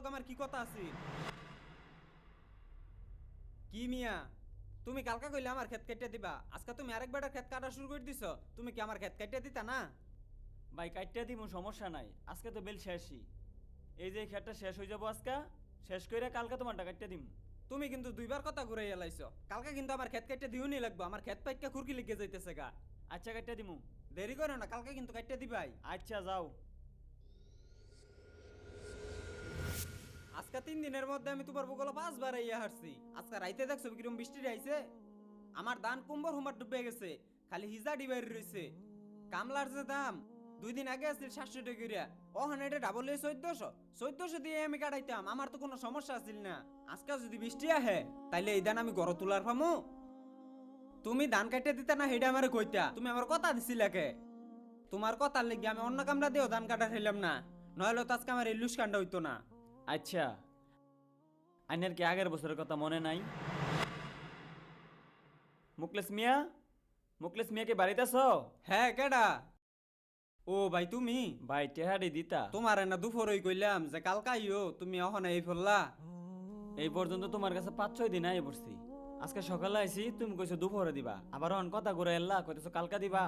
লগে আমার কি কথা আছে? কি মিয়া, তুমি কালকা কইলে আমার ক্ষেত কেটে দিবা, আজকে তুমি আরেক বেটার ক্ষেত কাটা শুরু করে দিছো। তুমি কি আমার ক্ষেত কেটে দিতা না? ভাই কাটতে দিমু, সমস্যা নাই, আজকে তো বেল শেষই। এই যে খেতটা শেষ হয়ে যাবো আজকে, শেষ করে কালকে তোমারটা কাটতে দিম। তুমি কিন্তু দুইবার কথা ঘুরে এলাইছো। কালকে কিন্তু আমার ক্ষেত কেটে দিও নি লাগবো, আমার ক্ষেত পাইকা খুরকি লিখে যাইতেছে গা। আচ্ছা কাটতে দিমু। দেরি করো না, কালকে কিন্তু কেটে দিবাই। আচ্ছা যাও। আজকে 3 দিনের মধ্যে আমি তোমার বগলে 5 বার ইয়া হারছি। আজকে রাইতে দেখছো কিরম বৃষ্টি আইছে। আমার ধান কুম্বর হুমার ডুবে গেছে, খালি হিজা ডিবাই রইছে। কামলার যে দাম 2 দিন আগে আছিল 700 টাকা কইরা, ওখানে এটা ডাবল 1400 দিয়ে আমি কাটাইতাম, আমার তো কোনো সমস্যা আছিল না। আজকে যদি বৃষ্টি আহে তাইলে এই ধান আমি ঘর তোলার পামু? তুমি ধান কাটতে দিতা না হেডা আমারে কইতা, তুমি আমার কথা দিছিলা কে? তোমার কথার লাগি আমি অন্য কামলা দিয়েও ধান কাটা হইলাম না, নইলে তো আজকে আমার এই লুস কান্ডা হইতো না। আচ্ছা, আইনের কি আগের বছরের কথা মনে নাই? মুকলেশ মিয়া, মুকলেশ মিয়া কি বাড়িতে আছো? হ্যাঁ, কেডা? ও ভাই তুমি? ভাই টেহারি দিতা। তোমার না দুপুরই কইলাম যে কালকা আইও, তুমি এখন এই ফেললা। এই পর্যন্ত তোমার কাছে 5-6 দিন আই পড়ছি। আজকে সকালে আইছি, তুমি কইছো দুপুরে দিবা, আবার অন কথা ঘুরে এল্লা কইতেছো কালকা দিবা।